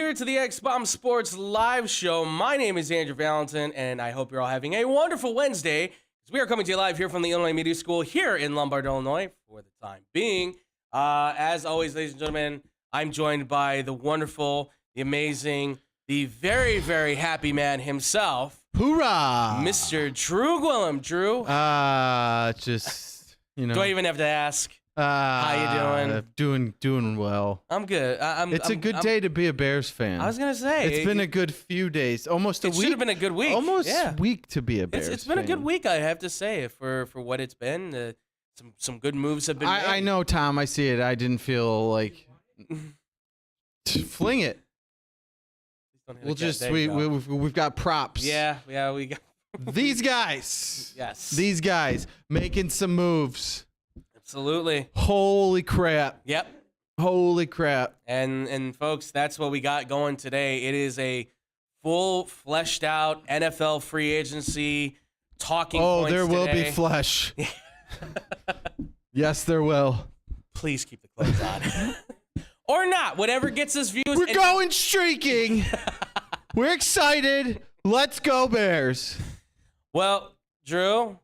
here to the X-Bomb Sports Live Show. My name is Andrew Valentin, and I hope you're all having a wonderful Wednesday. We are coming to you live here from the Illinois Media School here in Lombard, Illinois, for the time being. As always, ladies and gentlemen, I'm joined by the wonderful, the amazing, the very, very happy man himself. Hoorah! Mr. Drew Gwillem. Drew? Just, you know. Do I even have to ask? How you doing? Doing well. I'm good. It's a good day to be a Bears fan. I was going to say. It's been a good few days. Almost a week. It should have been a good week. Almost a week to be a Bears fan. It's been a good week, I have to say, for what it's been. Some good moves have been made. I know, Tom. I see it. I didn't feel like... Fling it. We'll just... We've got props. Yeah, we got... These guys. Yes. These guys making some moves. Absolutely. Holy crap. Yep. Holy crap. And folks, that's what we got going today. It is a full, fleshed out NFL free agency talking points there will today. be flesh. Yes, there will. Please keep the clothes on. Or not. Whatever gets us views. We're going streaking. We're excited. Let's go, Bears. Well, Drew,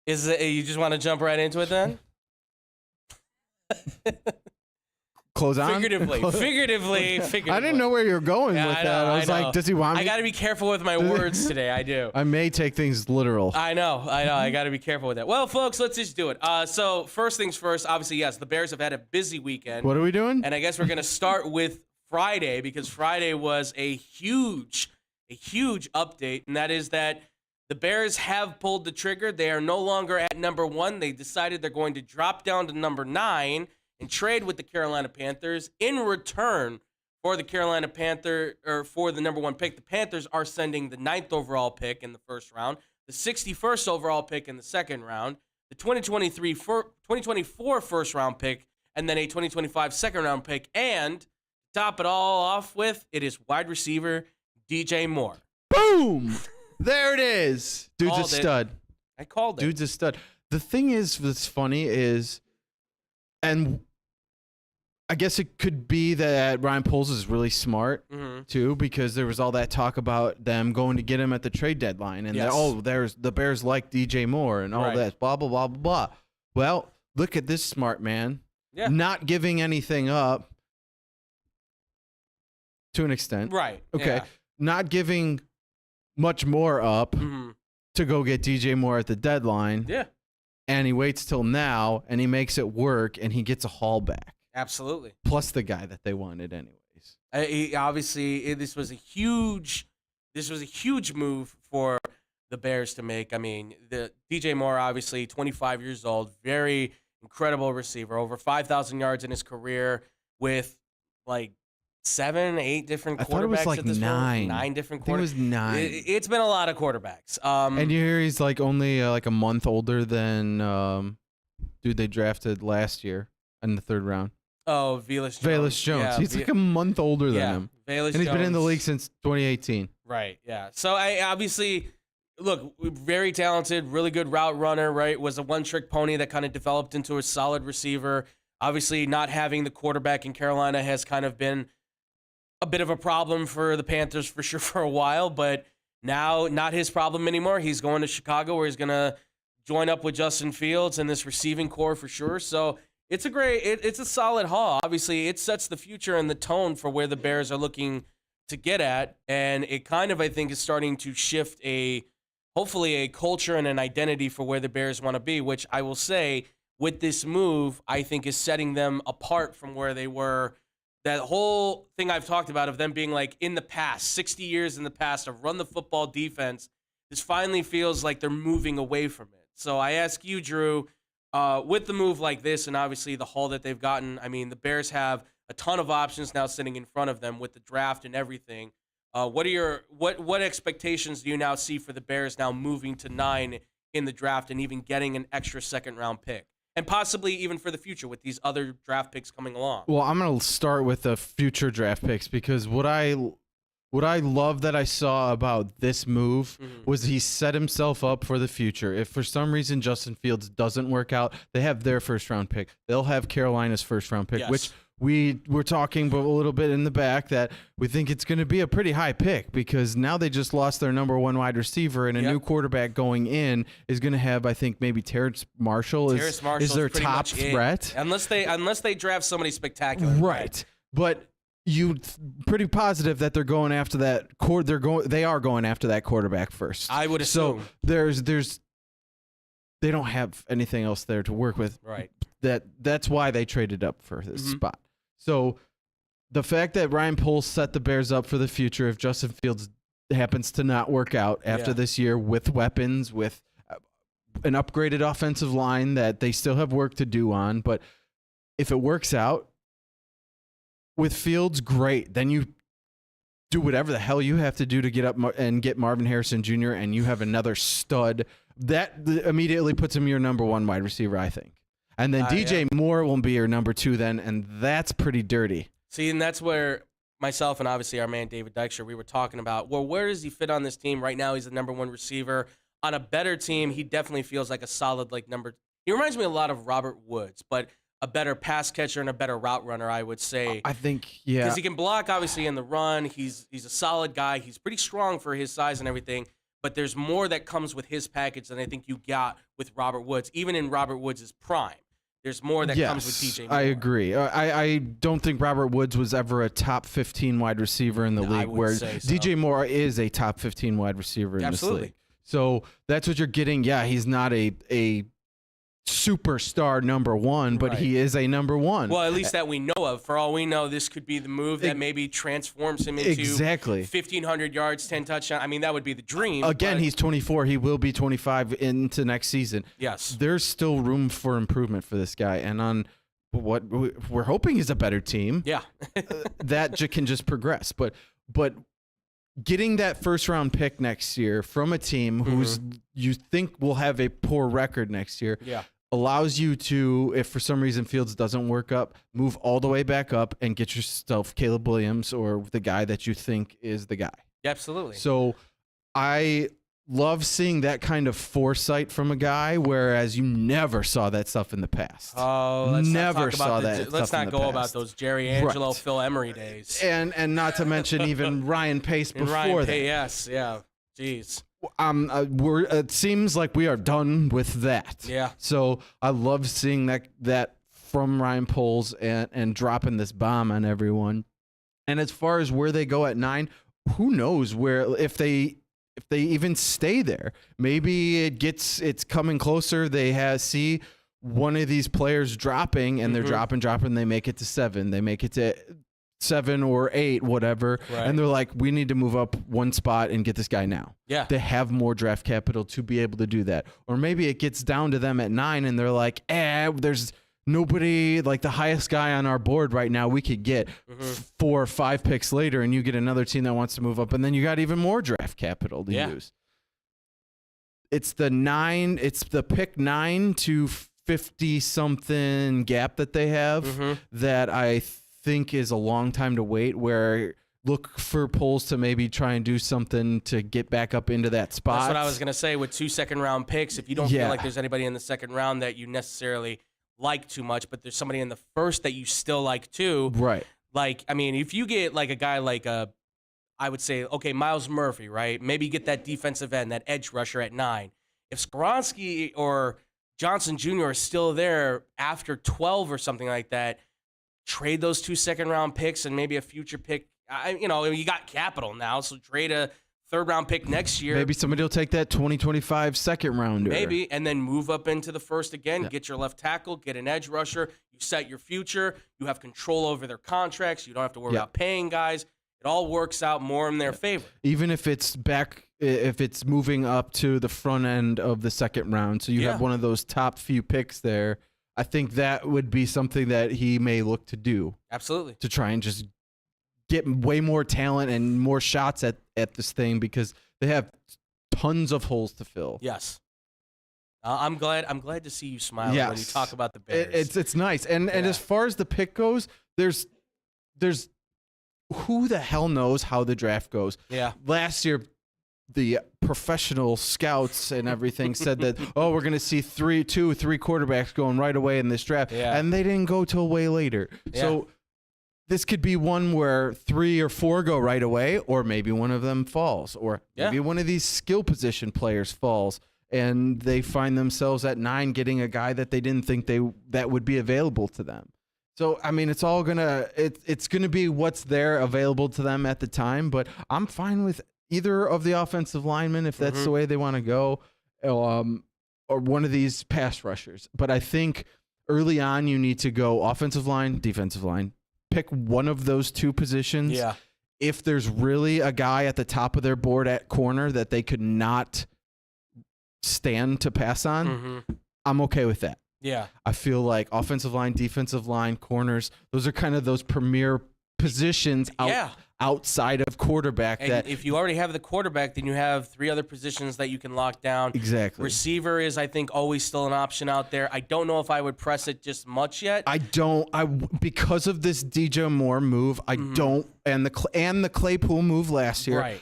you just want to jump right into it then? Close on? Figuratively. I didn't know where you were going with that. I was like, does he want me? I got to be careful with my words today. I do. I may take things literal. I know. I got to be careful with that. Well, folks, let's just do it. So first things first, obviously, yes, the Bears have had a busy weekend. What are we doing? And I guess we're going to start with Friday because Friday was a huge update, and that is that the Bears have pulled the trigger. They are no longer at number 1. They decided they're going to drop down to number 9 and trade with the Carolina Panthers in return for the for the number 1 pick. The Panthers are sending the 9th overall pick in the first round, the 61st overall pick in the second round, the 2024 first round pick, and then a 2025 second round pick. And to top it all off with, it is wide receiver DJ Moore. Boom! There it is. Dude's Called a stud. I called it. Dude's a stud. The thing is, that's funny is, and I guess it could be that Ryan Poles is really smart, too, because there was all that talk about them going to get him at the trade deadline. And there's the Bears like DJ Moore and all that, blah, blah, blah, blah, blah. Well, look at this smart man. Yeah. Not giving anything up to an extent. Right. Okay. Yeah. Not giving much more up to go get DJ Moore at the deadline. Yeah. And he waits till now, and he makes it work, and he gets a haul back. Absolutely. Plus the guy that they wanted anyways. This was a huge move for the Bears to make. I mean, the DJ Moore, obviously 25 years old, very incredible receiver, over 5,000 yards in his career with like 7, 8 different quarterbacks. I thought it was like at this 9. Point. 9 different quarterbacks. I think it was 9. It's been a lot of quarterbacks. And you hear he's like only like a month older than dude they drafted last year in the 3rd round. Oh, Velus Jones. Yeah, he's like a month older than him. Velus and he's Jones. been in the league since 2018. Right, yeah. So I obviously, look, very talented, really good route runner, right? Was a one-trick pony that kind of developed into a solid receiver. Obviously, not having the quarterback in Carolina has kind of been a bit of a problem for the Panthers for sure for a while, but now not his problem anymore. He's going to Chicago where he's going to join up with Justin Fields and this receiving core for sure. So it's a solid haul. Obviously, it sets the future and the tone for where the Bears are looking to get at, and it kind of, I think, is starting to shift hopefully a culture and an identity for where the Bears want to be, which I will say with this move, I think is setting them apart from where they were. That whole thing I've talked about of them being like in the past, 60 years in the past of run the football defense, this finally feels like they're moving away from it. So I ask you, Drew, with the move like this and obviously the haul that they've gotten, I mean, the Bears have a ton of options now sitting in front of them with the draft and everything. What expectations do you now see for the Bears now moving to 9 in the draft and even getting an extra second-round pick? And possibly even for the future with these other draft picks coming along. Well, I'm going to start with the future draft picks because what I love that I saw about this move was he set himself up for the future. If for some reason Justin Fields doesn't work out, they have their first-round pick. They'll have Carolina's first-round pick, yes. we were talking a little bit in the back that we think it's going to be a pretty high pick because now they just lost their number one wide receiver and a new quarterback going in is going to have, I think, maybe Terrace Marshall is their top threat. Unless they draft somebody spectacular. Right. But you pretty positive that they're going after that they are going after that quarterback first. I would assume. So they don't have anything else there to work with. Right. That's why they traded up for this spot. So the fact that Ryan Poles set the Bears up for the future, if Justin Fields happens to not work out after this year with weapons, with an upgraded offensive line that they still have work to do on, but if it works out with Fields, great. Then you do whatever the hell you have to do to get up and get Marvin Harrison Jr., and you have another stud. That immediately puts him your number one wide receiver, I think. And then DJ Moore will be your number two then, and that's pretty dirty. See, and that's where myself and obviously our man David Dykstra, we were talking about, well, where does he fit on this team? Right now he's the number one receiver. On a better team, he definitely feels like a solid number. He reminds me a lot of Robert Woods, but a better pass catcher and a better route runner, I would say. I think, yeah. Because he can block, obviously, in the run. He's a solid guy. He's pretty strong for his size and everything. But there's more that comes with his package than I think you got with Robert Woods, even in Robert Woods' prime. There's more that comes with DJ Moore. I agree. I don't think Robert Woods was ever a top 15 wide receiver in the league, where DJ Moore is a top 15 wide receiver in this league. So that's what you're getting. Yeah, he's not a superstar number one, but he is a number one. Well, at least that we know of. For all we know, this could be the move that maybe transforms him into 1,500 yards, 10 touchdowns. I mean, that would be the dream. Again, he's 24. He will be 25 into next season. Yes. There's still room for improvement for this guy. And on what we're hoping is a better team, that can just progress. But getting that first-round pick next year from a team who's you think will have a poor record next year allows you to, if for some reason Fields doesn't work up, move all the way back up and get yourself Caleb Williams or the guy that you think is the guy. Absolutely. So I love seeing that kind of foresight from a guy, whereas you never saw that stuff in the past. Oh, let's never saw that. Let's not go about those Jerry Angelo, Phil Emery days. And not to mention even Ryan Pace before that. Yes, yeah. Jeez. It seems like we are done with that. Yeah. So I love seeing that from Ryan Poles and dropping this bomb on everyone. And as far as where they go at 9, who knows where if they even stay there. Maybe it's coming closer. They see one of these players dropping, and they're dropping. They make it to 7. They make it to 7 or 8, whatever. Right. And they're like, we need to move up one spot and get this guy now. Yeah. They have more draft capital to be able to do that. Or maybe it gets down to them at 9, and they're like, there's nobody, like the highest guy on our board right now we could get 4 or 5 picks later, and you get another team that wants to move up, and then you got even more draft capital to use. It's the pick 9 to 50 something gap that they have that I think is a long time to wait, where look for Poles to maybe try and do something to get back up into that spot. That's what I was going to say with 2 second-round picks. If you don't feel like there's anybody in the second round that you necessarily like too much, but there's somebody in the first that you still like too. Right. Like, I mean, if you get like a guy like I would say, okay, Miles Murphy, right? Maybe you get that defensive end, that edge rusher at 9. If Skoronski or Johnson Jr. are still there after 12 or something like that, trade those 2 second-round picks and maybe a future pick. You got capital now, so trade a third-round pick next year. Maybe somebody will take that 2025 second-rounder. Maybe, and then move up into the first again, get your left tackle, get an edge rusher. You set your future. You have control over their contracts. You don't have to worry about paying guys. It all works out more in their favor. Even if it's moving up to the front end of the second round, so you have one of those top few picks there, I think that would be something that he may look to do. Absolutely. To try and just get way more talent and more shots at this thing, because they have tons of holes to fill. Yes. I'm glad to see you smile when you talk about the Bears. It's nice. And as far as the pick goes, there's who the hell knows how the draft goes. Yeah. Last year, the professional scouts and everything said that, we're going to see 2 or 3 quarterbacks going right away in this draft. Yeah. And they didn't go till way later. Yeah. So this could be one where 3 or 4 go right away, or maybe one of them falls, or maybe one of these skill position players falls, and they find themselves at 9 getting a guy that they didn't think that would be available to them. So I mean, it's all it's gonna be what's there available to them at the time. But I'm fine with either of the offensive linemen if that's the way they want to go, or one of these pass rushers. But I think early on you need to go offensive line, defensive line. Pick one of those 2 positions. Yeah. If there's really a guy at the top of their board at corner that they could not stand to pass on, I'm okay with that. Yeah. I feel like offensive line, defensive line, corners, those are kind of those premier positions outside of quarterback. And if you already have the quarterback, then you have 3 other positions that you can lock down. Exactly. Receiver is, I think, always still an option out there. I don't know if I would press it just much yet. Because of this DJ Moore move, I don't, and the Claypool move last year. Right.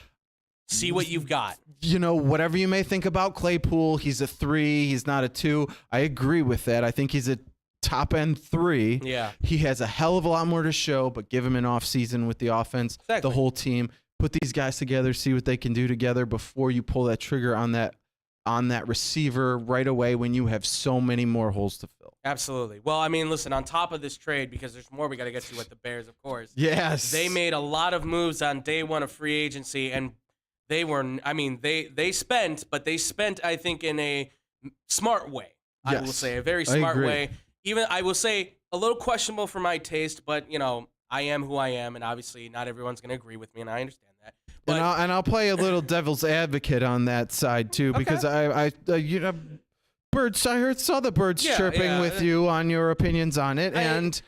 See what you've got. You know, whatever you may think about Claypool, he's a 3, he's not a 2. I agree with that. I think he's a top end 3. Yeah. He has a hell of a lot more to show, but give him an off season with the offense, the whole team. Put these guys together, see what they can do together before you pull that trigger on that receiver right away when you have so many more holes to fill. Absolutely. Well, I mean, listen, on top of this trade, because there's more we got to get to with the Bears, of course. Yes. They made a lot of moves on day 1 of free agency, and they spent, I think, in a smart way. Yes. I will say, a very smart way. Even, I will say, a little questionable for my taste, but, you know, I am who I am, and obviously not everyone's going to agree with me, and I understand that. But, and I'll play a little devil's advocate on that side, too, because I you know, saw the birds chirping with you on your opinions on it, and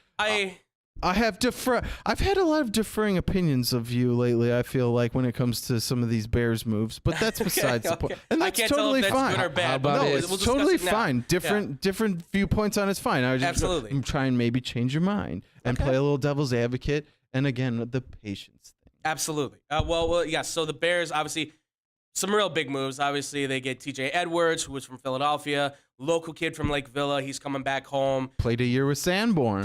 I've had a lot of differing opinions of you lately, I feel like, when it comes to some of these Bears moves, but that's besides the point. And that's totally fine. Good or bad, but it's totally fine. Different viewpoints on it's fine. I'm trying maybe change your mind and play a little devil's advocate, and again, the patience thing. Absolutely. Well, yeah, so the Bears, obviously, some real big moves. Obviously, they get TJ Edwards, who was from Philadelphia, local kid from Lake Villa. He's coming back home. Played a year with Sanborn.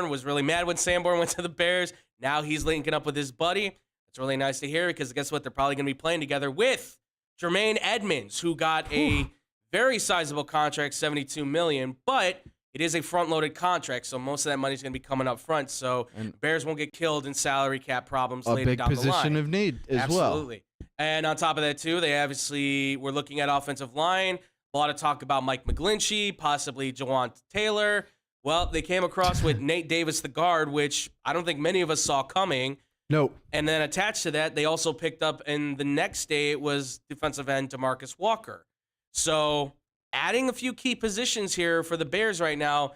Was really mad when Sanborn went to the Bears. Now he's linking up with his buddy. It's really nice to hear because guess what? They're probably going to be playing together with Jermaine Edmonds, who got a very sizable contract, $72 million, but it is a front-loaded contract, so most of that money is going to be coming up front. So Bears won't get killed in salary cap problems later down the line. A big position of need as well. Absolutely. And on top of that, too, they obviously were looking at offensive line. A lot of talk about Mike McGlinchey, possibly Jawan Taylor. Well, they came across with Nate Davis, the guard, which I don't think many of us saw coming. Nope. And then attached to that, they also picked up, and the next day it was defensive end DeMarcus Walker. So adding a few key positions here for the Bears right now.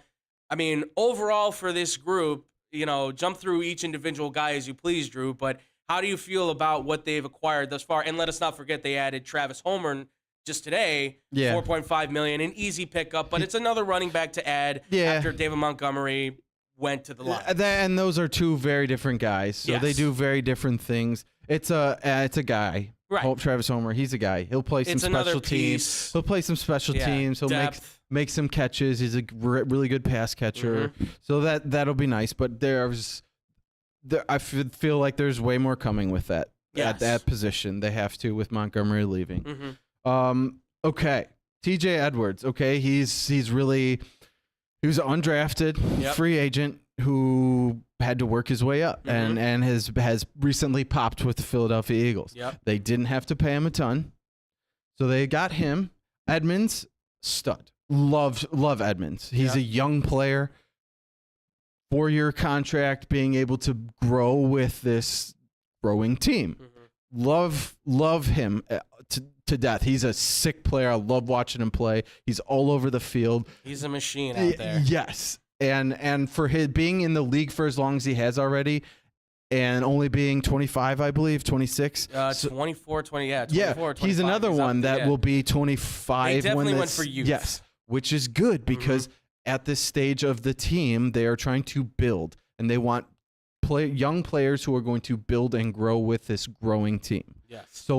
I mean, overall for this group, you know, jump through each individual guy as you please, Drew, but how do you feel about what they've acquired thus far? And let us not forget they added Travis Homer just today, $4.5 million, an easy pickup, but it's another running back to add after David Montgomery went to the line. And those are 2 very different guys, so they do very different things. It's a guy. Right. Travis Homer, he's a guy. He'll play some special teams. He'll play some special teams. He'll make some catches. He's a really good pass catcher. So that'll be nice. But I feel like there's way more coming with that at that position. They have to with Montgomery leaving. Okay, TJ Edwards. Okay, he was an undrafted free agent who had to work his way up and has recently popped with the Philadelphia Eagles. They didn't have to pay him a ton, so they got him. Edmonds, stud. Love Edmonds. He's a young player. 4-year contract, being able to grow with this growing team. Love him to death. He's a sick player. I love watching him play. He's all over the field. He's a machine out there. Yes. And for his being in the league for as long as he has already, and only being 25, I believe, 26. 24, 20, 24, 25. He's another one that will be 25. They definitely went for youth. Yes, which is good because at this stage of the team, they are trying to build, and they want young players who are going to build and grow with this growing team. Yes. So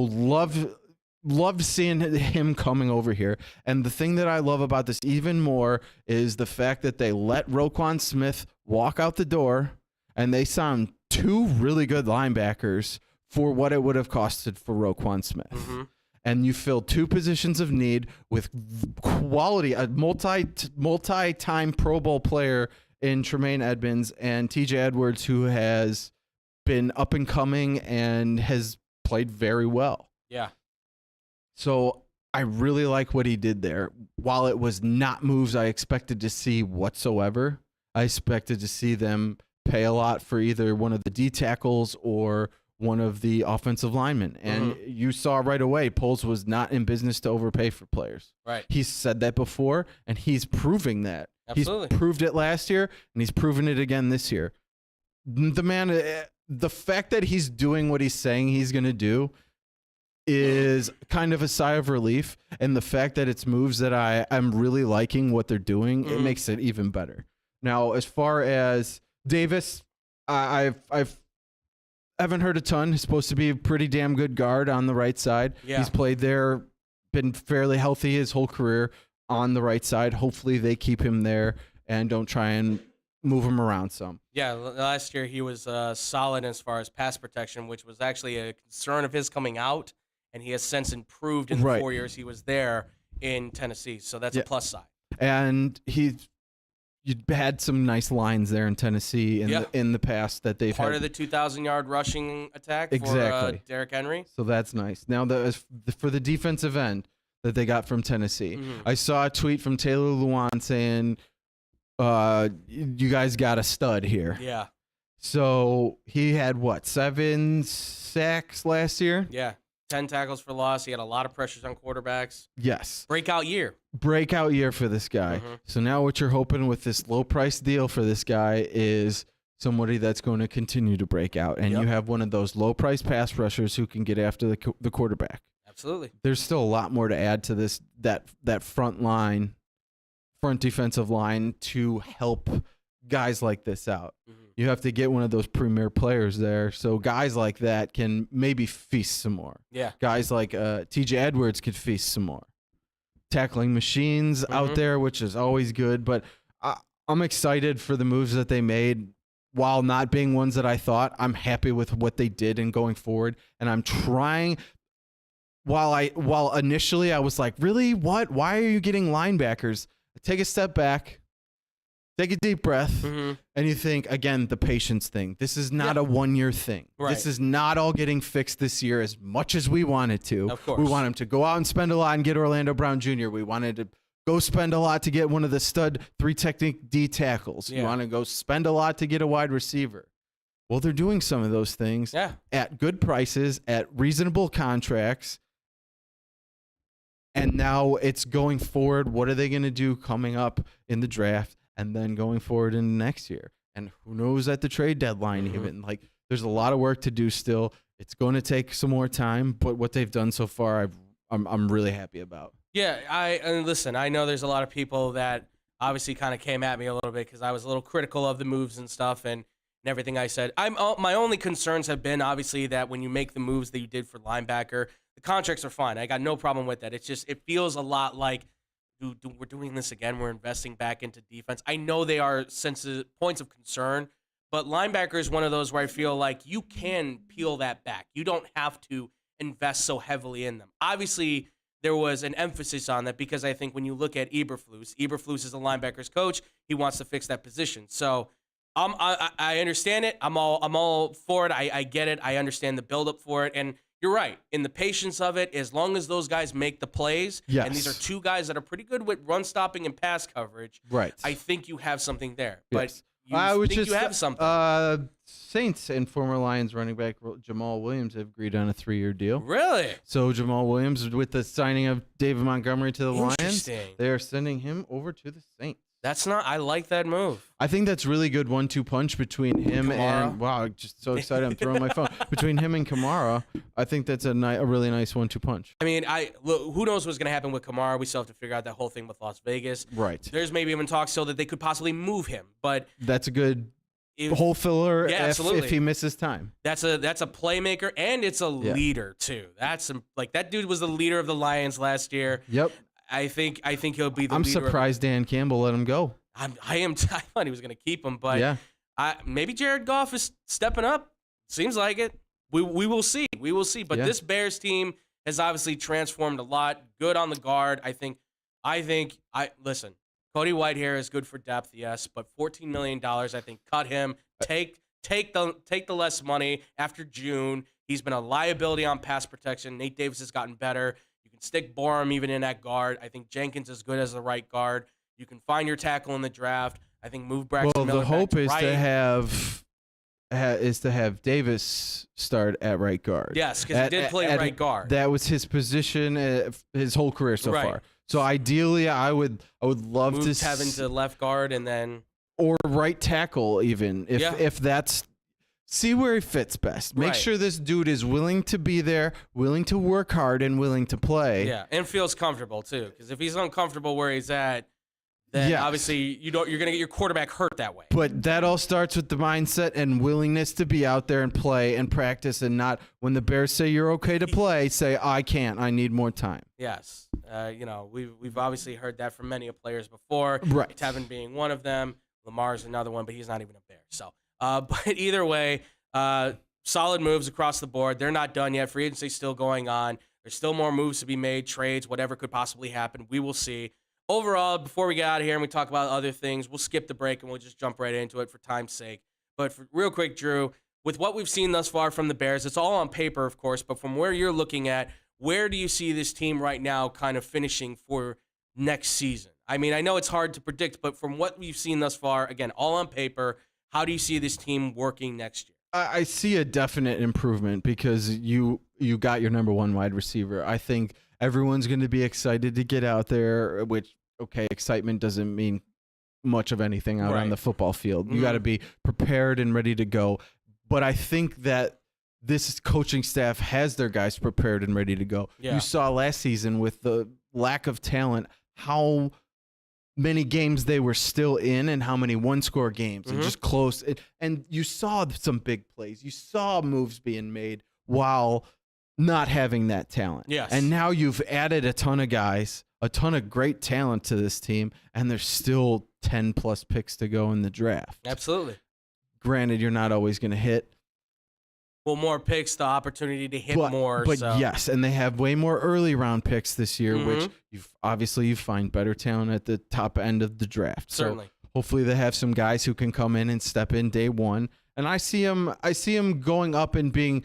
loved seeing him coming over here. And the thing that I love about this even more is the fact that they let Roquan Smith walk out the door and they signed 2 really good linebackers for what it would have costed for Roquan Smith. Mm-hmm. And you filled 2 positions of need with quality, a multi-time Pro Bowl player in Tremaine Edmonds and TJ Edwards, who has been up and coming and has played very well. Yeah. So I really like what he did there. While it was not moves I expected to see whatsoever, I expected to see them pay a lot for either one of the D tackles or one of the offensive linemen. And you saw right away, Poles was not in business to overpay for players. Right. He's said that before, and he's proving that. Absolutely. He's proved it last year, and he's proven it again this year. The man, the fact that he's doing what he's saying he's going to do is kind of a sigh of relief. And the fact that it's moves that I'm really liking what they're doing, it makes it even better. Now, as far as Davis, I haven't heard a ton. He's supposed to be a pretty damn good guard on the right side. Yeah. He's played there, been fairly healthy his whole career on the right side. Hopefully they keep him there and don't try and move him around some. Yeah, last year he was solid as far as pass protection, which was actually a concern of his coming out, and he has since improved in the 4 years he was there in Tennessee. So that's a plus side. And you had some nice lines there in Tennessee in the past that they've part had. of the 2,000-yard rushing attack Exactly. for Derrick Henry. So that's nice. Now, for the defensive end that they got from Tennessee, I saw a tweet from Taylor Lewan saying, you guys got a stud here. Yeah. So he had, 7 sacks last year? Yeah. 10 tackles for loss. He had a lot of pressures on quarterbacks. Yes. Breakout year For this guy. So now what you're hoping with this low price deal for this guy is somebody that's going to continue to break out. And you have one of those low price pass rushers who can get after the quarterback. Absolutely. There's still a lot more to add to this, that front defensive line to help guys like this out. You have to get one of those premier players there, so guys like that can maybe feast some more. Yeah. Guys like TJ Edwards could feast some more. Tackling machines out there, which is always good, but I'm excited for the moves that they made. While not being ones that I thought, I'm happy with what they did and going forward, and I'm trying. While initially I was like, really? What? Why are you getting linebackers? Take a step back, take a deep breath, and you think, again, the patience thing. This is not a 1-year thing. Right. This is not all getting fixed this year as much as we wanted to. Of course. We want him to go out and spend a lot and get Orlando Brown Jr. We wanted to go spend a lot to get one of the stud 3 technique D tackles. You want to go spend a lot to get a wide receiver. Well, they're doing some of those things at good prices, at reasonable contracts. And now it's going forward. What are they going to do coming up in the draft and then going forward in next year? And who knows at the trade deadline even. Like, there's a lot of work to do still. It's going to take some more time, but what they've done so far, I'm really happy about. Yeah, and listen, I know there's a lot of people that obviously kind of came at me a little bit because I was a little critical of the moves and stuff and everything I said. My only concerns have been obviously that when you make the moves that you did for linebacker, the contracts are fine. I got no problem with that. It's just, it feels a lot like, we're doing this again. We're investing back into defense. I know they are sensitive points of concern, but linebacker is one of those where I feel like you can peel that back. You don't have to invest so heavily in them. Obviously, there was an emphasis on that because I think when you look at Eberflus is a linebackers coach. He wants to fix that position. So I understand it. I'm all for it. I get it. I understand the buildup for it. And you're right. In the patience of it, as long as those guys make the plays, and these are 2 guys that are pretty good with run stopping and pass coverage, I think you have something there. But you have something. Saints and former Lions running back Jamal Williams have agreed on a 3-year deal. Really? So Jamal Williams, with the signing of David Montgomery to the Lions, Interesting. they are sending him over to the Saints. I like that move. I think that's really good 1-2 punch between him and wow, just so excited I'm throwing my phone. Between him and Kamara, I think that's a really nice 1-2 punch. I mean, look, who knows what's going to happen with Kamara? We still have to figure out that whole thing with Las Vegas. Right. There's maybe even talk still that they could possibly move him, but that's a good hole filler if he misses time. That's a playmaker and it's a leader too. That dude was the leader of the Lions last year. Yep. I think he'll be the leader. I'm surprised Dan Campbell let him go. I thought he was going to keep him, but Maybe Jared Goff is stepping up. Seems like it. We will see. We will see. But this Bears team has obviously transformed a lot. Good on the guard. I think. Listen. Cody Whitehair is good for depth, yes, but $14 million. I think cut him. Take the less money after June. He's been a liability on pass protection. Nate Davis has gotten better. You can stick Borum even in that guard. I think Jenkins is good as the right guard. You can find your tackle in the draft. I think move Braxton Miller. Well, the hope is right. to have Davis start at right guard. Yes, because he did play right guard. That was his position his whole career so Right. far. So ideally, I would love move to Tevin to left guard and then or right tackle even if that's see where he fits best. Make Right. sure this dude is willing to be there, willing to work hard, and willing to play. yeah, and feels comfortable too. Because if he's uncomfortable where he's at, then obviously you're going to get your quarterback hurt that way. But that all starts with the mindset and willingness to be out there and play and practice, and not when the Bears say you're okay to play, say I can't, I need more time. Yes, we've obviously heard that from many players before. Right. Tevin being one of them. Lamar's another one, but he's not even a Bear. So, but either way, solid moves across the board. They're not done yet. Free agency still going on. There's still more moves to be made, trades, whatever could possibly happen. We will see. Overall, before we get out of here and we talk about other things, we'll skip the break and we'll just jump right into it for time's sake. But real quick, Drew, with what we've seen thus far from the Bears, it's all on paper, of course, but from where you're looking at, where do you see this team right now kind of finishing for next season? I mean, I know it's hard to predict, but from what we've seen thus far, again, all on paper, how do you see this team working next year? I see a definite improvement because you got your number one wide receiver. I think everyone's going to be excited to get out there, which, okay, excitement doesn't mean much of anything out on the football field. You got to be prepared and ready to go. But I think that this coaching staff has their guys prepared and ready to go. Yeah. You saw last season with the lack of talent, how many games they were still in and how many one-score games and just close. And you saw some big plays. You saw moves being made while not having that talent. Yes. And now you've added a ton of guys, a ton of great talent to this team, and there's still 10-plus picks to go in the draft. Absolutely. Granted, you're not always going to hit. Well, more picks, the opportunity to hit more. But so. yes, and they have way more early round picks this year, which you find better talent at the top end of the draft. Certainly. So hopefully they have some guys who can come in and step in day one. And I see him going up and being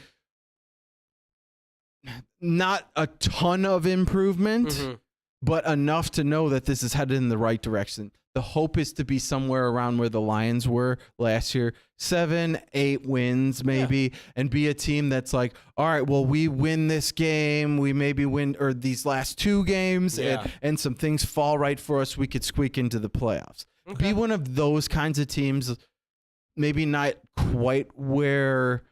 not a ton of improvement, but enough to know that this is headed in the right direction. The hope is to be somewhere around where the Lions were last year, 7-8 wins maybe, and be a team that's like, all right, well, we win this game, we maybe win or these last two games, and some things fall right for us. We could squeak into the playoffs. Okay. Be one of those kinds of teams, maybe not quite where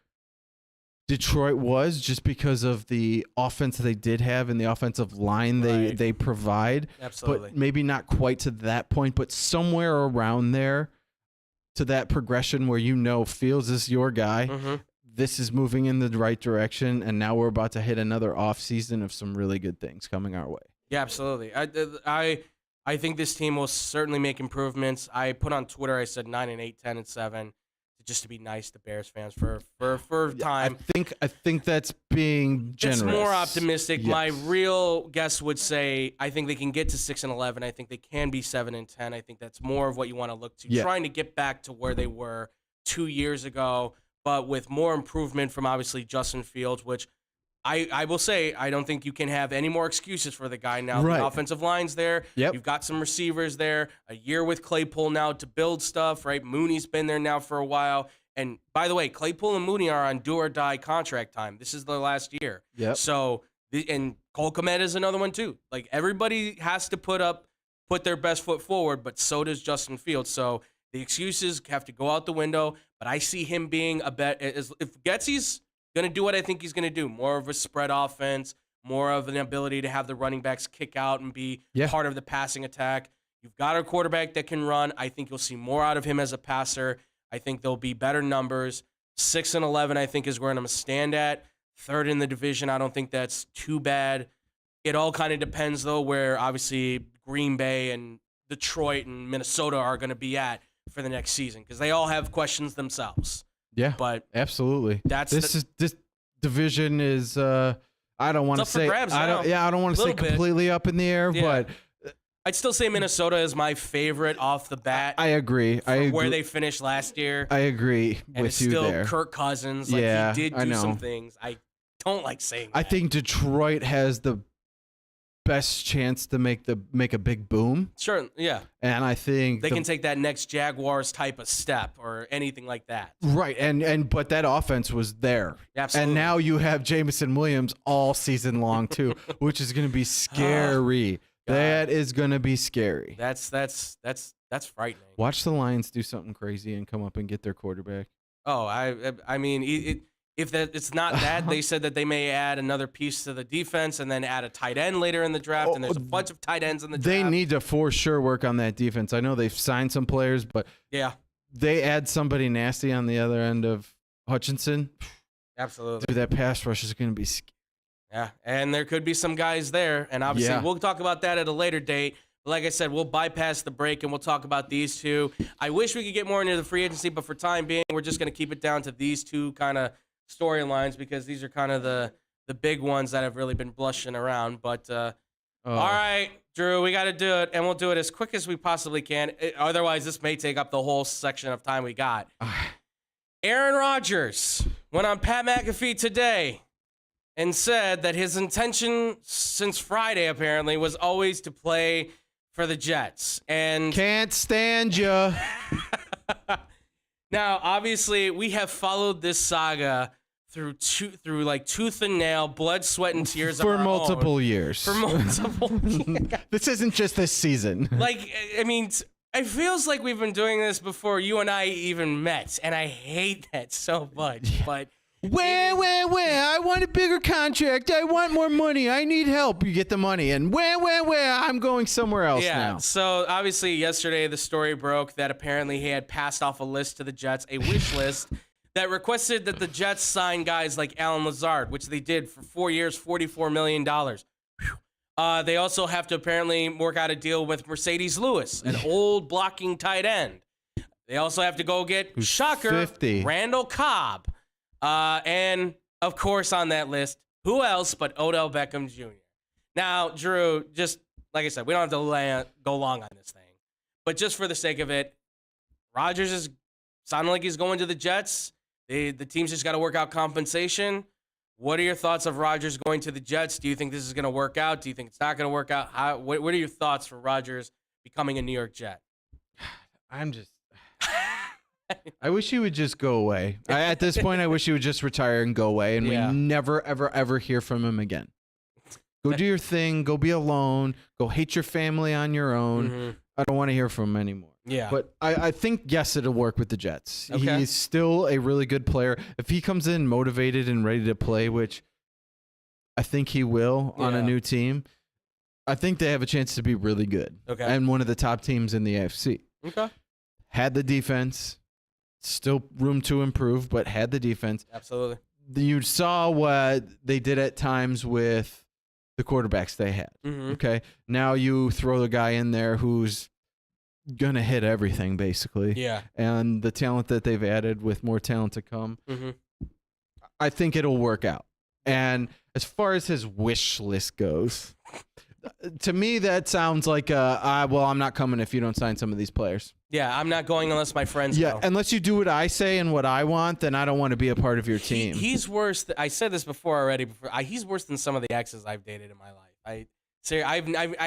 Detroit was, just because of the offense they did have and the offensive line they provide. Absolutely. But maybe not quite to that point, but somewhere around there to that progression where Fields is your guy. This is moving in the right direction, and now we're about to hit another off season of some really good things coming our way. Yeah, absolutely. I think this team will certainly make improvements. I put on Twitter, I said 9-8, 10-7. Just to be nice to Bears fans for time. I think that's being generous. It's more optimistic. Yes. My real guess would say I think they can get to 6-11. I think they can be 7-10. I think that's more of what you want to look to. Yeah. Trying to get back to where they were 2 years ago, but with more improvement from obviously Justin Fields, which I will say I don't think you can have any more excuses for the guy now. Right. The offensive line's there. Yep. You've got some receivers there. A year with Claypool now to build stuff, right? Mooney's been there now for a while. And by the way, Claypool and Mooney are on do or die contract time. This is their last year. Yep. So, and Cole Kmet is another one too. Like everybody has to put their best foot forward, but so does Justin Fields. So the excuses have to go out the window. But I see him being if Getsy's going to do what I think he's going to do, more of a spread offense, more of an ability to have the running backs kick out and be part of the passing attack. You've got a quarterback that can run. I think you'll see more out of him as a passer. I think there'll be better numbers. 6-11, I think, is where I'm going to stand at. Third in the division, I don't think that's too bad. It all kind of depends, though, where obviously Green Bay and Detroit and Minnesota are going to be at. for the next season because they all have questions themselves. Yeah, but absolutely. This division is. I don't want to say. I don't want to say completely up in the air, but I'd still say Minnesota is my favorite off the bat. I agree. Where they finished last year. I agree and with it's you still there. Kirk Cousins. Like, he did do some things. I don't like saying that. I think Detroit has the best chance to make a big boom. Sure, yeah. And I think they can take that next Jaguars type of step or anything like that. Right, but that offense was there. Absolutely. And now you have Jameson Williams all season long too, which is going to be scary. That is going to be scary. That's frightening. Watch the Lions do something crazy and come up and get their quarterback. Oh, I mean, if it's not that, they said that they may add another piece to the defense and then add a tight end later in the draft, and there's a bunch of tight ends in the draft. They need to for sure work on that defense. I know they've signed some players, but they add somebody nasty on the other end of Hutchinson. Absolutely. Dude, that pass rush is going to be scary. Yeah, and there could be some guys there, and obviously we'll talk about that at a later date. But like I said, we'll bypass the break, and we'll talk about these two. I wish we could get more into the free agency, but for time being, we're just going to keep it down to these two kind of storylines because these are kind of the big ones that have really been blushing around. But all right, Drew, we got to do it, and we'll do it as quick as we possibly can. Otherwise, this may take up the whole section of time we got. Aaron Rodgers went on Pat McAfee today and said that his intention since Friday, apparently, was always to play for the Jets. And can't stand you. Now, obviously, we have followed this saga through like tooth and nail, blood, sweat, and tears for multiple years. For multiple years. This isn't just this season. Like, I mean, it feels like we've been doing this before you and I even met, and I hate that so much. Yeah. But where? I want a bigger contract. I want more money. I need help. You get the money. And where? I'm going somewhere else now. So, obviously, yesterday the story broke that apparently he had passed off a list to the Jets, a wish list, that requested that the Jets sign guys like Alan Lazard, which they did for 4 years, $44 million. They also have to apparently work out a deal with Mercedes Lewis, an old blocking tight end. They also have to go get, shocker, 50. Randall Cobb. And, of course, on that list, who else but Odell Beckham Jr.? Now, Drew, just like I said, we don't have to go long on this thing. But just for the sake of it, Rodgers is sounding like he's going to the Jets. The team's just got to work out compensation. What are your thoughts of Rodgers going to the Jets? Do you think this is going to work out? Do you think it's not going to work out? What are your thoughts for Rodgers becoming a New York Jet? I wish he would just go away. At this point, I wish he would just retire and go away, and we never, ever, ever hear from him again. Go do your thing. Go be alone. Go hate your family on your own. Mm-hmm. I don't want to hear from him anymore. Yeah. But I think, yes, it'll work with the Jets. Okay. He's still a really good player. If he comes in motivated and ready to play, which I think he will on a new team, I think they have a chance to be really good. Okay. And one of the top teams in the AFC. Okay. Had the defense. Still room to improve, but had the defense. Absolutely. You saw what they did at times with the quarterbacks they had. Mm-hmm. Okay. Now you throw the guy in there who's going to hit everything, basically. Yeah. And the talent that they've added with more talent to come, I think it'll work out. And as far as his wish list goes, to me, that sounds like, I'm not coming if you don't sign some of these players. Yeah, I'm not going unless my friends go. Unless you do what I say and what I want, then I don't want to be a part of your team. He's worse. I said this before already. He's worse than some of the exes I've dated in my life. I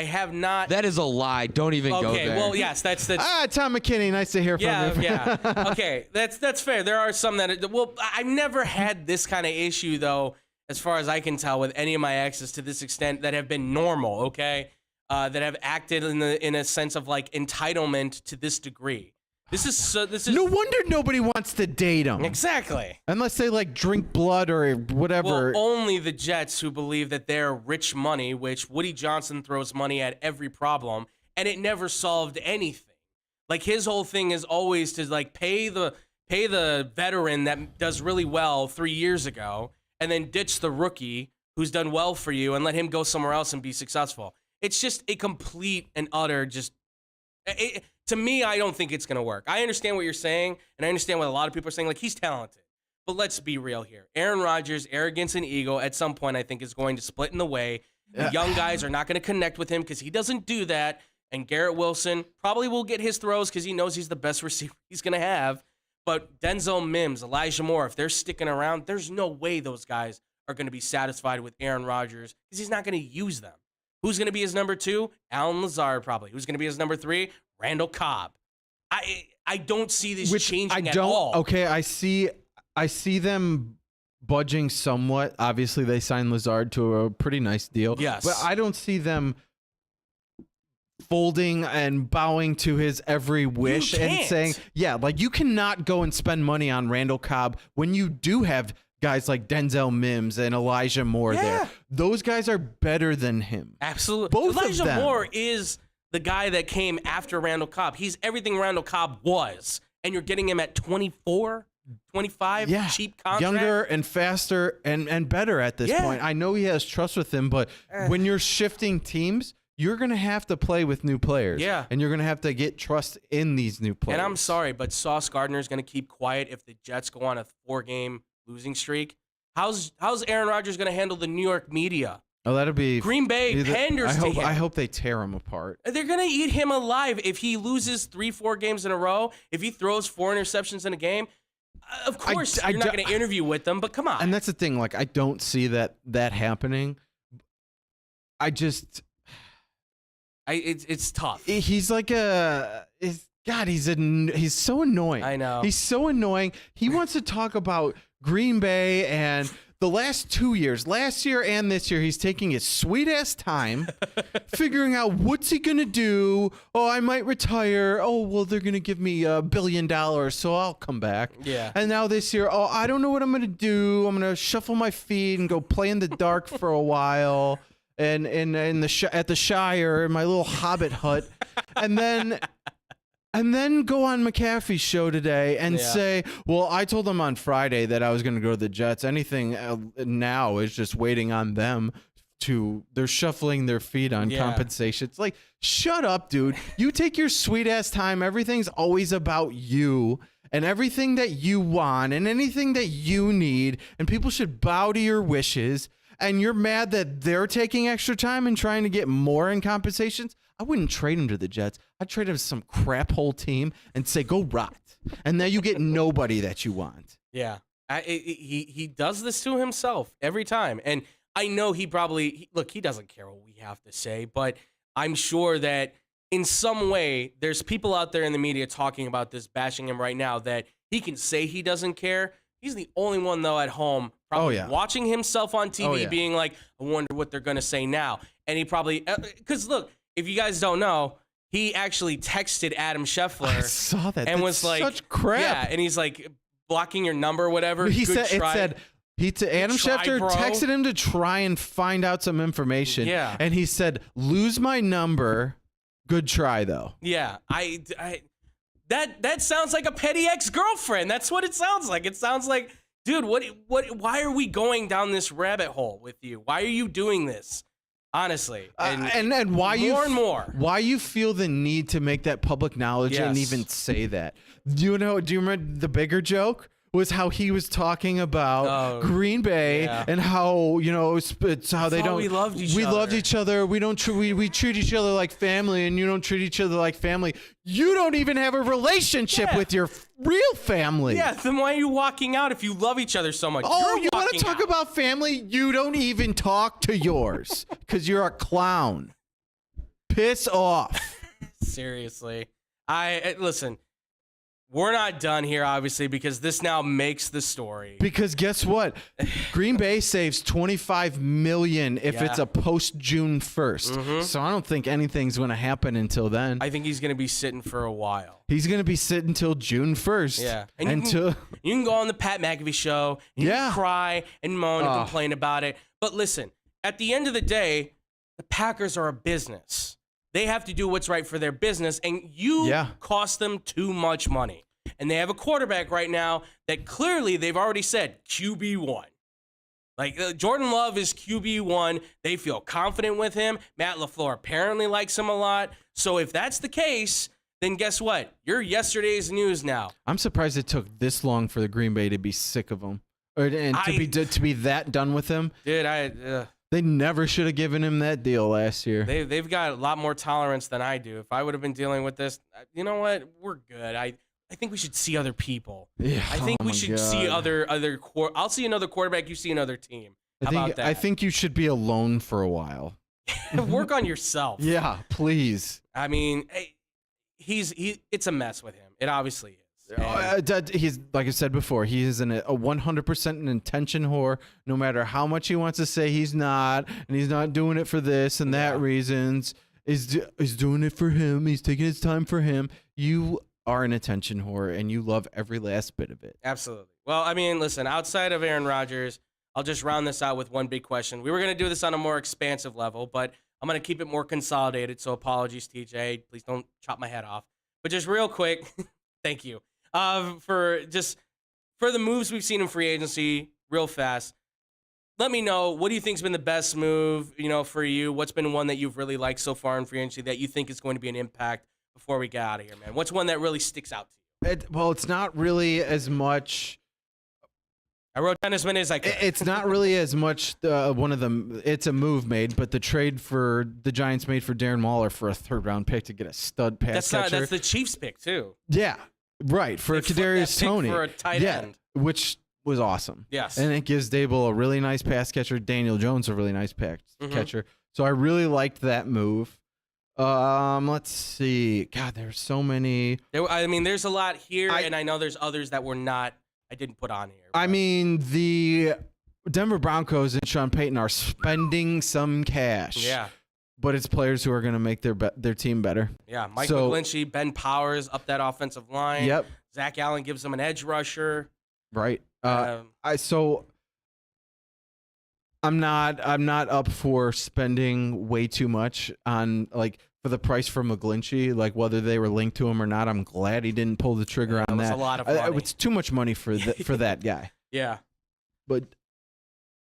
have not. That is a lie. Don't even go there. Okay, well, yes, that's. Tom McKinney, nice to hear from you. Yeah. Okay, that's fair. There are some that. Well, I've never had this kind of issue though, as far as I can tell, with any of my exes to this extent that have been normal. Okay. That have acted in a sense of like entitlement to this degree. This is no wonder nobody wants to date them. Exactly. Unless they like drink blood or whatever. Well, only the Jets who believe that they're rich money, which Woody Johnson throws money at every problem, and it never solved anything. Like his whole thing is always to like pay the veteran that does really well 3 years ago, and then ditch the rookie who's done well for you and let him go somewhere else and be successful. It's just a complete and utter To me, I don't think it's going to work. I understand what you're saying, and I understand what a lot of people are saying. Like, he's talented. But let's be real here. Aaron Rodgers' arrogance and ego at some point, I think, is going to split in the way. The young guys are not going to connect with him because he doesn't do that. And Garrett Wilson probably will get his throws because he knows he's the best receiver he's going to have. But Denzel Mims, Elijah Moore, if they're sticking around, there's no way those guys are going to be satisfied with Aaron Rodgers because he's not going to use them. Who's going to be his number 2? Allen Lazard, probably. Who's going to be his number 3? Randall Cobb. I don't see this changing at all. Okay, I see them budging somewhat. Obviously, they signed Lazard to a pretty nice deal. Yes. But I don't see them folding and bowing to his every wish and saying, yeah, like you cannot go and spend money on Randall Cobb when you do have guys like Denzel Mims and Elijah Moore there. Those guys are better than him. Absolutely. Both Elijah of them. Moore is the guy that came after Randall Cobb. He's everything Randall Cobb was. And you're getting him at 24, 25, cheap contract. Younger and faster and better at this point. I know he has trust with him, but when you're shifting teams, you're going to have to play with new players. Yeah. And you're going to have to get trust in these new players. And I'm sorry, but Sauce Gardner is going to keep quiet if the Jets go on a 4-game losing streak. How's Aaron Rodgers going to handle the New York media? Oh, that'll be Green Bay panders to him. I hope they tear him apart. They're going to eat him alive if he loses 3-4 games in a row, if he throws 4 interceptions in a game. Of course, you're not going to interview with them, but come on. And that's the thing. Like, I don't see that happening. It's tough. He's like he's so annoying. I know. He's so annoying. He wants to talk about Green Bay and the last 2 years, last year and this year, he's taking his sweet ass time figuring out what's he going to do. Oh, I might retire. Oh, well, they're going to give me $1 billion, so I'll come back. Yeah. And now this year, oh, I don't know what I'm going to do. I'm going to shuffle my feet and go play in the dark for a while. And at the Shire in my little Hobbit hut, and then go on McAfee's show today and say, well, I told them on Friday that I was going to go to the Jets. Anything now is just waiting on them they're shuffling their feet on compensation. It's like, shut up, dude. You take your sweet ass time. Everything's always about you and everything that you want and anything that you need, and people should bow to your wishes. And you're mad that they're taking extra time and trying to get more in compensations? I wouldn't trade him to the Jets. I'd trade him to some crap hole team and say, go rot. And then you get nobody that you want. Yeah. He does this to himself every time. And I know he doesn't care what we have to say, but I'm sure that in some way there's people out there in the media talking about this, bashing him right now, that he can say he doesn't care. He's the only one, though, at home probably watching himself on TV being like, I wonder what they're going to say now. And he probably – because, look, if you guys don't know, he actually texted Adam Scheffler. I saw that. And was like – such crap. Yeah, and he's like blocking your number or whatever. He Good said try. Adam Schefter texted him to try and find out some information. Yeah. And he said, lose my number. Good try, though. Yeah. That sounds like a petty ex-girlfriend. That's what it sounds like. It sounds like, dude, why are we going down this rabbit hole with you? Why are you doing this? Honestly. And why why you feel the need to make that public knowledge and even say that. Do you remember the bigger joke? Was how he was talking about Green Bay and how, it's how they don't. We loved each other. We loved each other. We don't. We treat each other like family, and you don't treat each other like family. You don't even have a relationship with your real family. Yeah. Then why are you walking out if you love each other so much? Oh, you want to talk about family? You don't even talk to yours because you're a clown. Piss off. Seriously, listen. We're not done here, obviously, because this now makes the story. Because guess what? Green Bay saves $25 million if it's a post June 1st. Mm-hmm. So I don't think anything's going to happen until then. I think he's going to be sitting for a while. He's going to be sitting until June 1st. Yeah. And you can go on the Pat McAfee show and you can cry and moan and complain about it. But listen, at the end of the day, the Packers are a business. They have to do what's right for their business, and you cost them too much money. And they have a quarterback right now that clearly they've already said QB1. Like, Jordan Love is QB1. They feel confident with him. Matt LaFleur apparently likes him a lot. So if that's the case, then guess what? You're yesterday's news now. I'm surprised it took this long for the Green Bay to be sick of him, to be that done with him. Dude, they never should have given him that deal last year. They've got a lot more tolerance than I do. If I would have been dealing with this, you know what? We're good. I think we should see other people. Yeah, I think we should see other. I'll see another quarterback. You see another team. How about that? I think you should be alone for a while. Work on yourself. Yeah, please. I mean, it's a mess with him. It obviously is. He's, like I said before, he is a 100% an intention whore. No matter how much he wants to say he's not, and he's not doing it for this and that reasons. He's doing it for him. He's taking his time for him. You are an attention whore, and you love every last bit of it. Absolutely. Well, I mean, listen, outside of Aaron Rodgers, I'll just round this out with one big question. We were going to do this on a more expansive level, but I'm going to keep it more consolidated, so apologies, TJ. Please don't chop my head off. But just real quick, thank you. For the moves we've seen in free agency, real fast, let me know, what do you think's been the best move, for you? What's been one that you've really liked so far in free agency that you think is going to be an impact before we get out of here, man? What's one that really sticks out to you? Well, it's not really as much. I wrote down as many as I could. It's not really as much one of them. It's a move made, but the trade for the Giants made for Darren Waller for a 3rd-round pick to get a stud pass catcher. That's the Chiefs pick too. Yeah, right, for Kadarius Toney. For a tight end. Which was awesome. Yes. And it gives Dable a really nice pass catcher, Daniel Jones a really nice pass catcher. So I really liked that move. Let's see. God, there's so many. There's a lot here, and I know there's others that I didn't put on here. But. I mean, the Denver Broncos and Sean Payton are spending some cash. Yeah. But it's players who are going to make their team better. Yeah, Mike McGlinchey, Ben Powers up that offensive line. Yep. Zach Allen gives them an edge rusher. Right. I'm not up for spending way too much on for the price for McGlinchey, whether they were linked to him or not. I'm glad he didn't pull the trigger on that. It was a lot of money. It's too much money for that guy. Yeah. But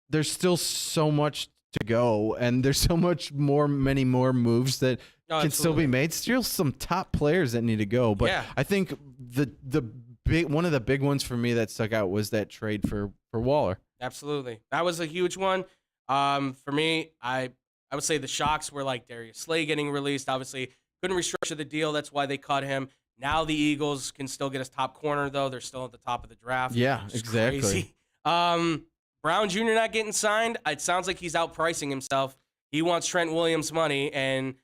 there's still so much to go, and there's so many more moves that can still be made. Still some top players that need to go. But I think one of the big ones for me that stuck out was that trade for Waller. Absolutely. That was a huge one. For me, I would say the shocks were Darius Slay getting released. Obviously, couldn't restructure the deal. That's why they cut him. Now the Eagles can still get his top corner, though. They're still at the top of the draft. Yeah, exactly. Crazy. Brown Jr. not getting signed. It sounds like he's outpricing himself. He wants Trent Williams' money. And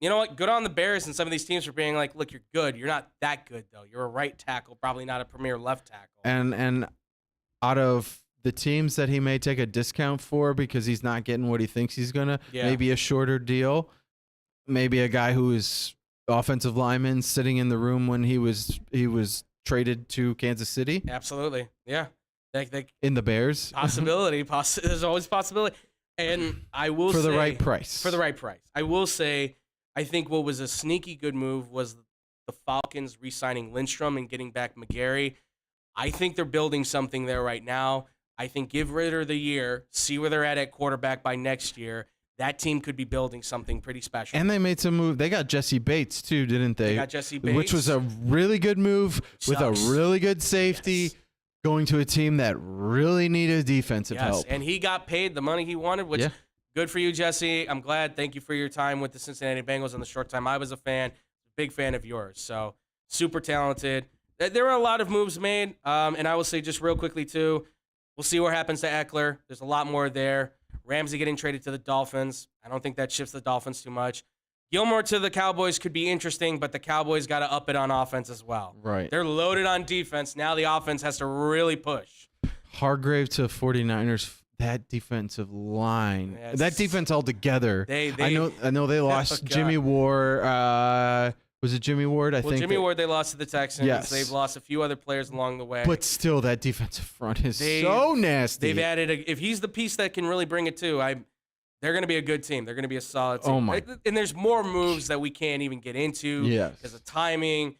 you know what? Good on the Bears and some of these teams for being look, you're good. You're not that good, though. You're a right tackle, probably not a premier left tackle. And out of the teams that he may take a discount for because he's not getting what he thinks he's gonna, maybe a shorter deal, maybe a guy who is offensive lineman sitting in the room when he was traded to Kansas City. Absolutely, yeah. In the Bears, possibility. There's always possibility, and I will for say, the right price. For the right price, I will say, I think what was a sneaky good move was the Falcons re-signing Lindstrom and getting back McGarry. I think they're building something there right now. I think give Ritter the year, see where they're at quarterback by next year. That team could be building something pretty special. And they made some move. They got Jesse Bates too, didn't they? They got Jesse Bates, which was a really good move with a really good safety, going to a team that really needed defensive help. And he got paid the money he wanted, which good for you, Jesse. I'm glad. Thank you for your time with the Cincinnati Bengals in the short time I was a fan. Big fan of yours. So super talented. There were a lot of moves made, and I will say just real quickly too, we'll see what happens to Eckler. There's a lot more there. Ramsey getting traded to the Dolphins. I don't think that shifts the Dolphins too much. Gilmore to the Cowboys could be interesting, but the Cowboys got to up it on offense as well. Right. They're loaded on defense. Now the offense has to really push. Hargrave to 49ers. That defensive line. That defense altogether. I know they lost Jimmy Ward. Was it Jimmy Ward? I think. Jimmy Ward, they lost to the Texans. Yes. They've lost a few other players along the way. But still, that defensive front is so nasty. They've added, if he's the piece that can really bring it too, they're going to be a good team. They're going to be a solid team. Oh my. And there's more moves that we can't even get into because of timing.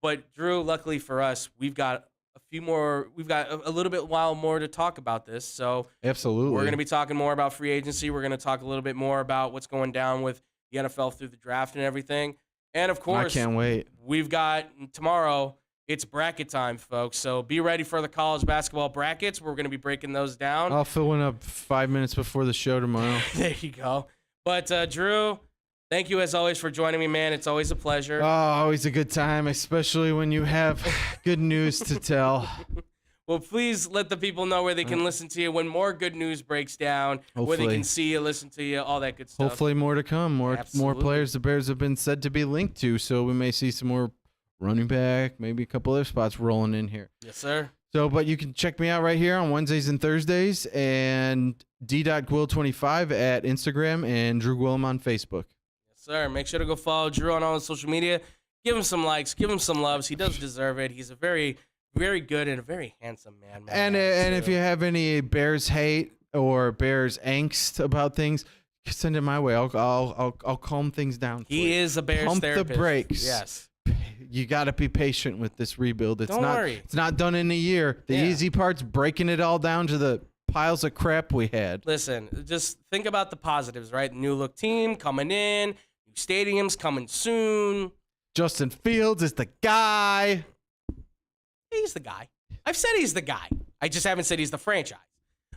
But Drew, luckily for us, we've got a few more. We've got a little bit while more to talk about this. So absolutely, we're going to be talking more about free agency. We're going to talk a little bit more about what's going down with the NFL through the draft and everything. And, of course, I can't wait. We've got tomorrow, it's bracket time, folks. So be ready for the college basketball brackets. We're going to be breaking those down. I'll fill one up 5 minutes before the show tomorrow. There you go. But, Drew, thank you as always for joining me, man. It's always a pleasure. Oh, always a good time, especially when you have good news to tell. Well, please let the people know where they can listen to you when more good news breaks down, where Hopefully. they can see you, listen to you, all that good stuff. Hopefully more to come. More Absolutely. players the Bears have been said to be linked to, so we may see some more running back, maybe a couple other spots rolling in here. Yes, sir. So, but you can check me out right here on Wednesdays and Thursdays, and d.gwil25 at Instagram and Drew Gwillem on Facebook. Yes, sir. Make sure to go follow Drew on all his social media. Give him some likes. Give him some loves. He does deserve it. He's a very, very good and a very handsome man. And if you have any Bears hate or Bears angst about things, send it my way. I'll calm things down. He is a Bears Pump therapist. the brakes. Yes. You got to be patient with this rebuild. Don't worry. It's not done in a year. The Yeah. easy part's breaking it all down to the piles of crap we had. Listen, just think about the positives, right? New look team coming in, new stadiums coming soon. Justin Fields is the guy. He's the guy. I've said he's the guy. I just haven't said he's the franchise.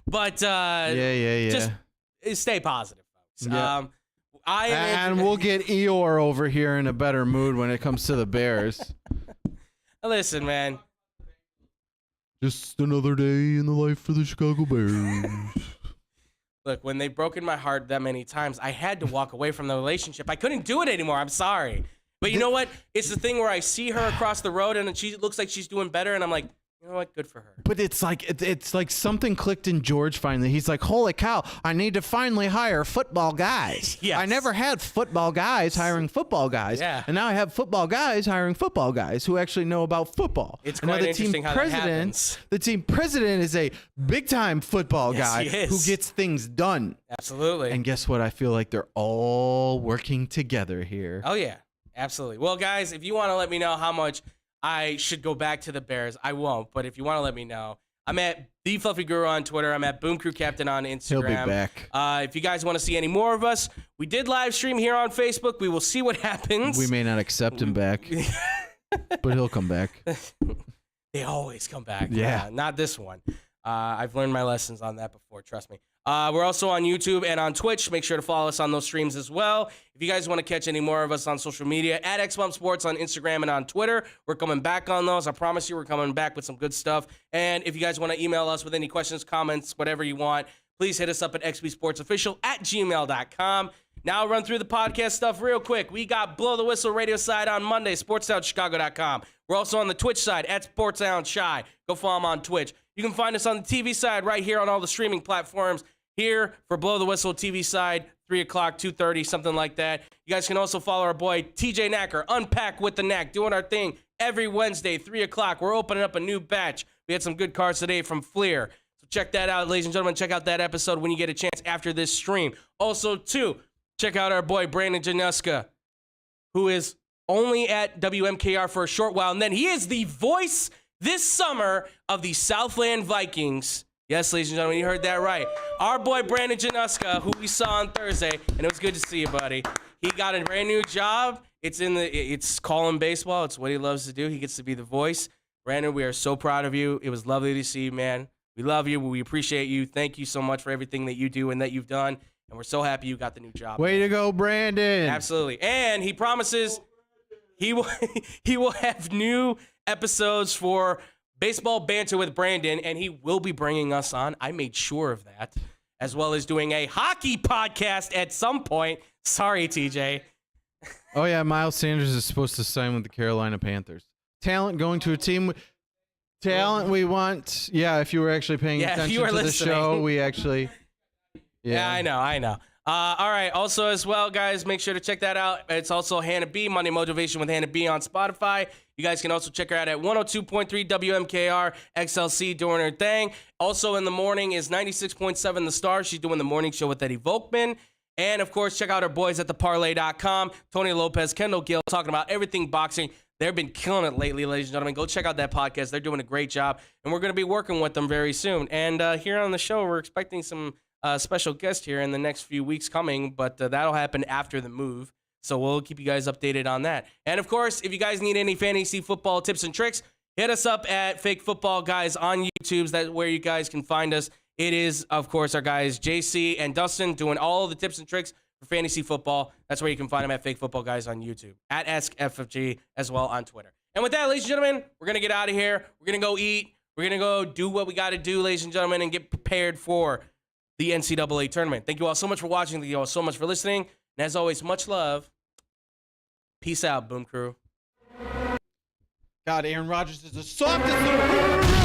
But Yeah. just stay positive, folks. Yeah. And we'll get Eeyore over here in a better mood when it comes to the Bears. Listen, man. Just another day in the life for the Chicago Bears. Look, when they've broken my heart that many times, I had to walk away from the relationship. I couldn't do it anymore. I'm sorry. But you know what? It's the thing where I see her across the road and she looks like she's doing better, and I'm like, you know what? Good for her. But it's like something clicked in George finally. He's like, holy cow, I need to finally hire football guys. Yes. I never had football guys hiring football guys. Yeah. And now I have football guys hiring football guys who actually know about football. It's And now quite interesting how that happens. The team president is a big-time football Yes, guy he is. who gets things done. Absolutely. And guess what? I feel like they're all working together here. Oh, yeah. Absolutely. Well, guys, if you want to let me know how much I should go back to the Bears, I won't. But if you want to let me know, I'm at The Fluffy Guru on Twitter. I'm at Boom Crew Captain on Instagram. He'll be back. If you guys want to see any more of us, we did live stream here on Facebook. We will see what happens. We may not accept him back, but he'll come back. They always come back. Yeah. Not this one. I've learned my lessons on that before. Trust me. We're also on YouTube and on Twitch. Make sure to follow us on those streams as well. If you guys want to catch any more of us on social media, at XBump Sports on Instagram and on Twitter. We're coming back on those. I promise you we're coming back with some good stuff. And if you guys want to email us with any questions, comments, whatever you want, please hit us up at xbsportsofficial@gmail.com. Now I'll run through the podcast stuff real quick. We got Blow the Whistle radio side on Monday, sportsoundchicago.com. We're also on the Twitch side at SportsSoundChi. Go follow them on Twitch. You can find us on the TV side right here on all the streaming platforms. Here for Blow the Whistle TV side, 3 o'clock, 2:30, something like that. You guys can also follow our boy TJ Knacker, Unpack with the Knack, doing our thing every Wednesday, 3 o'clock. We're opening up a new batch. We had some good cards today from Fleer. So check that out, ladies and gentlemen. Check out that episode when you get a chance after this stream. Also, too, check out our boy Brandon Januska, who is only at WMKR for a short while, and then he is the voice this summer of the Southland Vikings. Yes, ladies and gentlemen, you heard that right. Our boy Brandon Januska, who we saw on Thursday, and it was good to see you, buddy. He got a brand new job. It's calling baseball. It's what he loves to do. He gets to be the voice. Brandon, we are so proud of you. It was lovely to see you, man. We love you. We appreciate you. Thank you so much for everything that you do and that you've done. And we're so happy you got the new job. Way to go, Brandon. Absolutely. And he promises he will have new episodes for Baseball Banter with Brandon, and he will be bringing us on. I made sure of that, as well as doing a hockey podcast at some point. Sorry, TJ. Oh, yeah, Miles Sanders is supposed to sign with the Carolina Panthers. Talent going to a team. Talent we want. Yeah, if you were actually paying attention to the show, we actually. Yeah, I know. All right. Also, as well, guys, make sure to check that out. It's also Hannah B, Monday Motivation with Hannah B on Spotify. You guys can also check her out at 102.3 WMKR XLC doing her thing. Also in the morning is 96.7 The Star. She's doing the morning show with Eddie Volkman. And, of course, check out our boys at theparlay.com. Tony Lopez, Kendall Gill, talking about everything boxing. They've been killing it lately, ladies and gentlemen. Go check out that podcast. They're doing a great job. And we're going to be working with them very soon. And here on the show, we're expecting some special guest here in the next few weeks coming, but that'll happen after the move. So we'll keep you guys updated on that. And of course, if you guys need any fantasy football tips and tricks, hit us up at Fake Football Guys on YouTube. That's where you guys can find us. It is, of course, our guys JC and Dustin doing all the tips and tricks for fantasy football. That's where you can find them at Fake Football Guys on YouTube, at AskFFG as well on Twitter. And with that, ladies and gentlemen, we're going to get out of here. We're going to go eat. We're going to go do what we got to do, ladies and gentlemen, and get prepared for the NCAA tournament. Thank you all so much for watching. Thank you all so much for listening. And as always, much love. Peace out, Boom Crew. God, Aaron Rodgers is the softest little